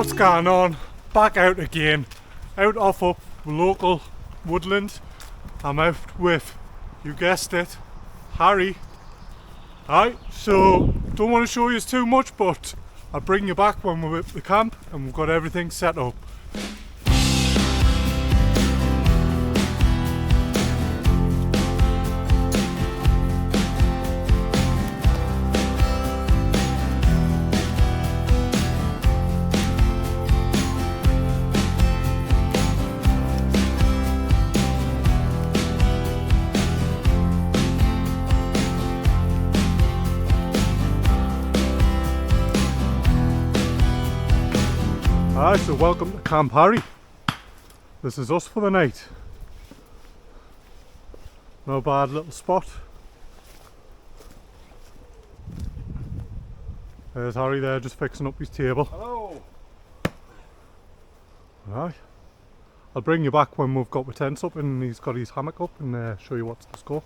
What's going on? Back out again, out off up local woodland. I'm out with, you guessed it, Harry. Alright, so don't want to show you too much, but I'll bring you back when we're at the camp and we've got everything set up. Alright, so welcome to Camp Harry. This is us for the night. No bad little spot. There's Harry there just fixing up his table. Hello. Alright. I'll bring you back when we've got the tents up and he's got his hammock up and show you what's the score.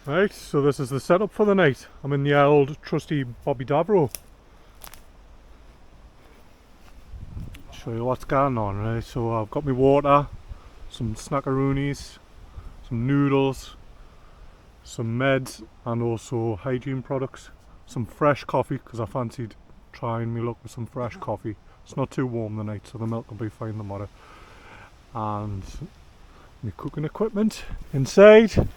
Right, so this is the setup for the night. I'm in the old trusty Bobby Davro. Show you what's going on, right? So I've got my water, some snackaroonies, some noodles, some meds and also hygiene products, some fresh coffee because I fancied trying me luck with some fresh coffee. It's not too warm tonight so the milk will be fine tomorrow. And my cooking equipment inside.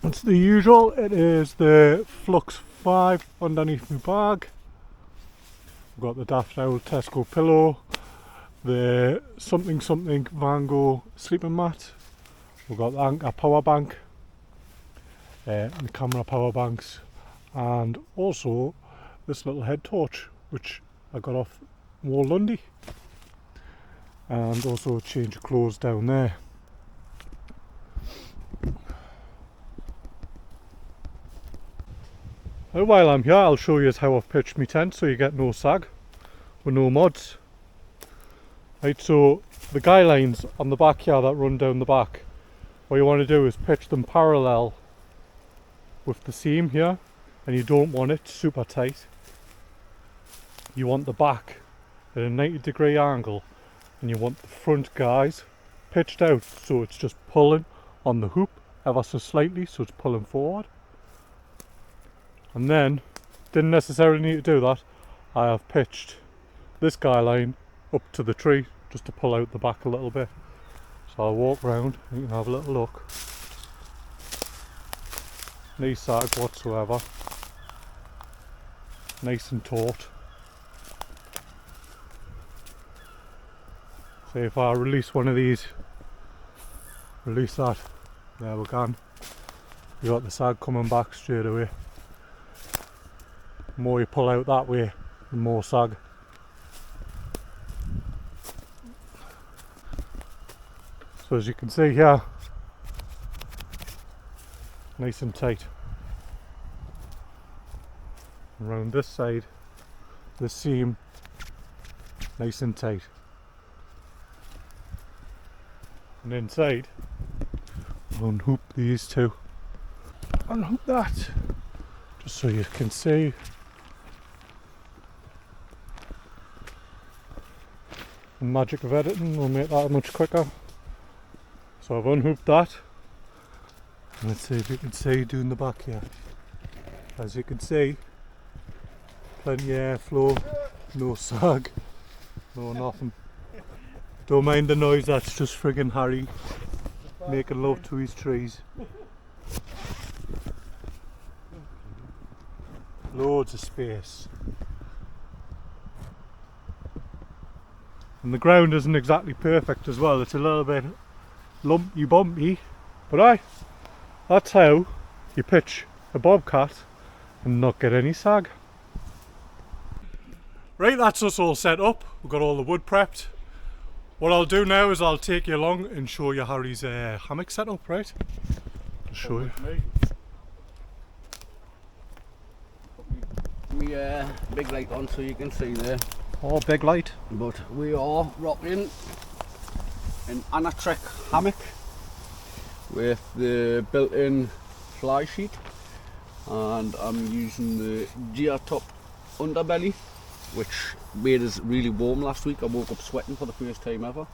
It's the usual, it is the Flux 5 underneath my bag. We've got the Daft Owl Tesco pillow, the something Van Gogh sleeping mat, we've got the Anchor power bank, the camera power banks, and also this little head torch which I got off Wall Lundy, and also a change of clothes down there. Well, while I'm here I'll show you how I've pitched my tent so you get no sag with no mods. Right, so the guy lines on the back here that run down the back, what you want to do is pitch them parallel with the seam here, and you don't want it super tight. You want the back at a 90-degree angle and you want the front guys pitched out so it's just pulling on the hoop ever so slightly, so it's pulling forward. And then, didn't necessarily need to do that, I have pitched this guy line up to the tree just to pull out the back a little bit. So I'll walk round and you can have a little look. No sag whatsoever. Nice and taut. So if I release one of these, release that, there we can. You got the sag coming back straight away. The more you pull out that way, the more sag. So as you can see here, nice and tight. Around this side, this seam, nice and tight. And inside, unhoop these two. Unhoop that, just so you can see. The magic of editing will make that much quicker. So I've unhooped that. Let's see if you can see doing the back here. As you can see, plenty of airflow, no sag, no nothing. Don't mind the noise, that's just friggin' Harry making love to his trees. Loads of space. And the ground isn't exactly perfect as well, it's a little bit lumpy bumpy, but that's how you pitch a Bobcat and not get any sag. Right, that's us all set up, we've got all the wood prepped. What I'll do now is I'll take you along and show you Harry's hammock setup, right? I'll show you. Put me big light on so you can see there. Oh, big light. But we are rocking an Anatrek hammock with the built-in fly sheet and I'm using the gear top underbelly, which made us really warm last week. I woke up sweating for the first time ever.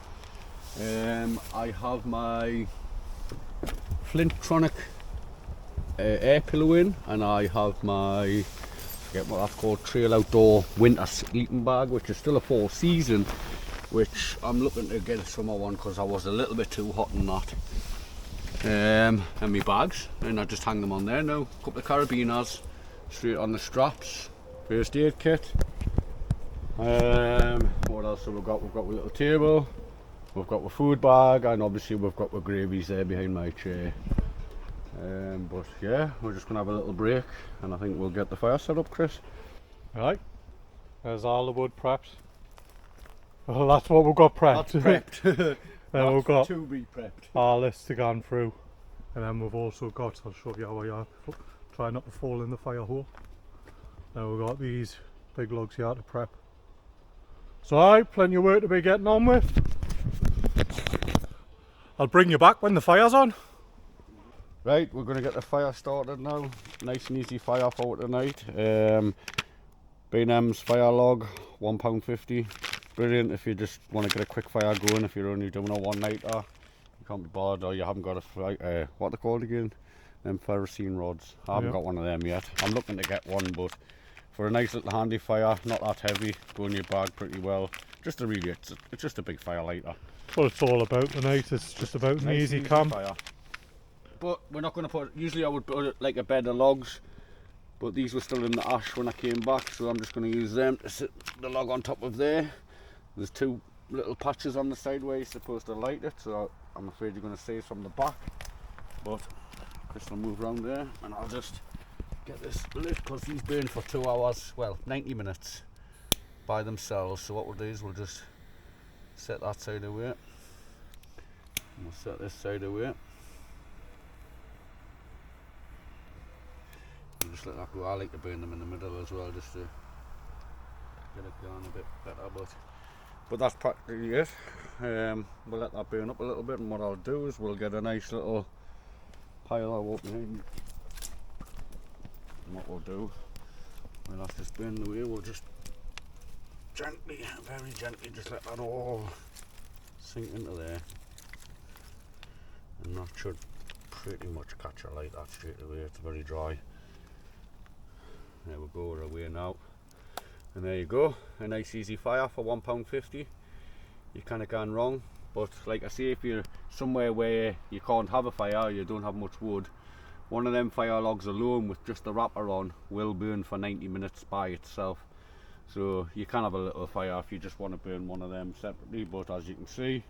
I have my Flintronic air pillow in, and I have my, I forget what that's called, Trail Outdoor winter sleeping bag, which is still a 4 season, which I'm looking to get a summer one because I was a little bit too hot in that. And my bags, and I just hang them on there now. A couple of carabiners straight on the straps, first aid kit. What else have we got? We've got a little table, we've got a food bag, and obviously we've got the gravies there behind my chair. But yeah, we're just gonna have a little break, and I think we'll get the fire set up, Chris. Right, there's all the wood prepped. Well, that's what we've got prepped. That's prepped. Then we've got to be prepped. our list to go through, and then we've also got, I'll show you how I are, try not to fall in the fire hole. Then we've got these big logs here to prep. So alright, plenty of work to be getting on with. I'll bring you back when the fire's on. Right, we're going to get the fire started now. Nice and easy fire for tonight. B&M's fire log, £1.50. Brilliant if you just want to get a quick fire going, if you're only doing a one-nighter. You can't be bothered, or you haven't got a, what they're called again? Them ferrocene rods. I haven't got one of them yet. I'm looking to get one, but for a nice little handy fire, not that heavy, go in your bag pretty well. Just a really, it's just a big fire lighter. That's what it's all about tonight, it's just about an Nice easy and camp. fire. But we're not going to put, usually I would put like a bed of logs, but these were still in the ash when I came back, so I'm just going to use them to sit the log on top of there. There's 2 little patches on the side where you're supposed to light it, so I'm afraid you're going to see it from the back. But Chris will move around there, and I'll just get this lit because these burn for 2 hours, well, 90 minutes by themselves. So what we'll do is we'll just set that side away, and we'll set this side away. And just let that go. I like to burn them in the middle as well, just to get it going a bit better. But that's practically it. We'll let that burn up a little bit, and what I'll do is we'll get a nice little pile of wood behind. And what we'll do, we'll have this burn the way, we'll just gently, very gently, just let that all sink into there. And that should pretty much catch a light that straight away. It's very dry. There we go, we're away now. And there you go, a nice easy fire for £1.50. You kind of gone wrong, but like I say, if you're somewhere where you can't have a fire, you don't have much wood, one of them fire logs alone with just the wrapper on will burn for 90 minutes by itself. So you can have a little fire if you just want to burn one of them separately, but as you can see,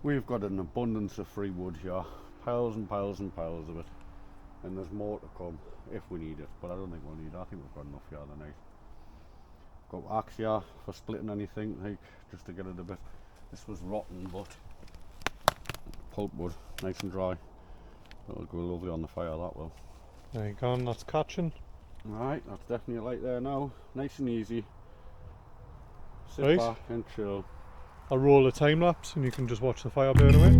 we've got an abundance of free wood here, piles and piles and piles of it, and there's more to come if we need it, but I don't think we'll need it. I think we've got enough here tonight. Got axe here for splitting anything, like just to get it a bit. This was rotten, but pulp wood, nice and dry. That'll go lovely on the fire, that will. There you go, and that's catching. Right, that's definitely a light there now. Nice and easy. Sit Right. back and chill. I'll roll a time lapse and you can just watch the fire burn away.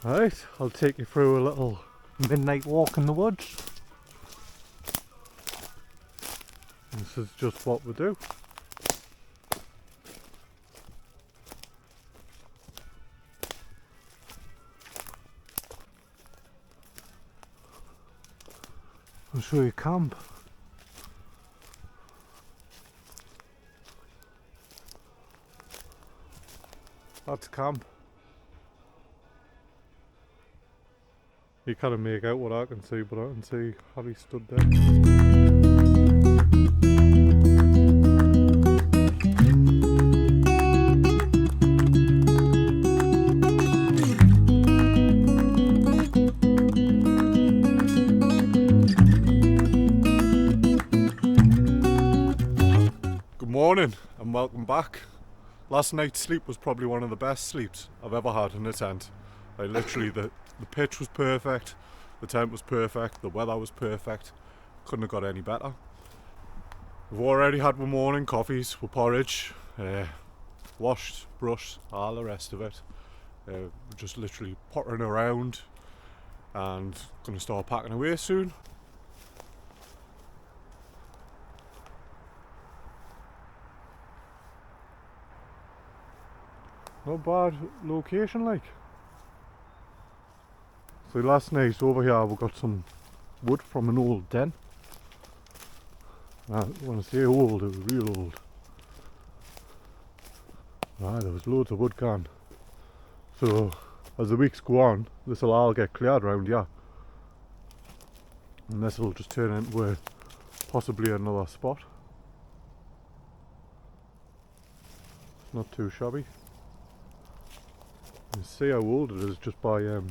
Right, I'll take you through a little midnight walk in the woods. This is just what we do. I'll show you camp. That's camp. You can't make out what I can see, but I can see Harry stood there. morning and welcome back. Last night's sleep was probably one of the best sleeps I've ever had in a tent. Like literally the pitch was perfect, the tent was perfect, the weather was perfect. Couldn't have got any better. We've already had my morning coffees with porridge, washed, brushed, all the rest of it. We're just literally pottering around and going to start packing away soon. Not bad location, like. So last night over here we got some wood from an old den. When I say old, it was real old. There was loads of wood gone. So as the weeks go on, this will all get cleared around here. And this will just turn into possibly another spot. It's not too shabby. You can see how old it is just by the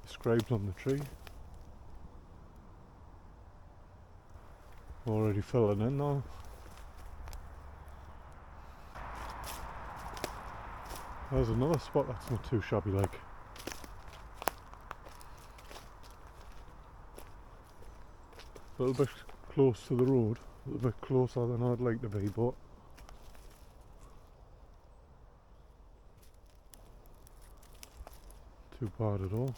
scribes on the tree. Already filling in now. There's another spot that's not too shabby, like. A little bit close to the road, a little bit closer than I'd like to be, but too bad at all.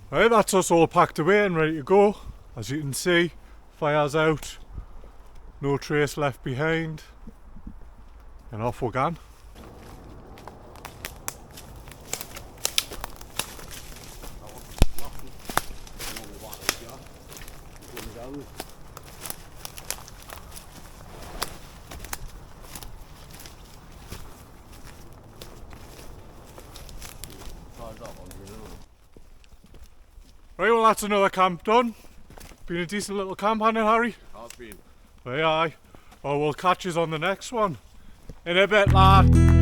Right, that's us all packed away and ready to go. As you can see, fire's out, no trace left behind, and off we're gone. Right, well that's another camp done. Been a decent little camp, hasn't it, Harry? Has been. Aye, aye. Well, we'll catch us on the next one. In a bit, lad.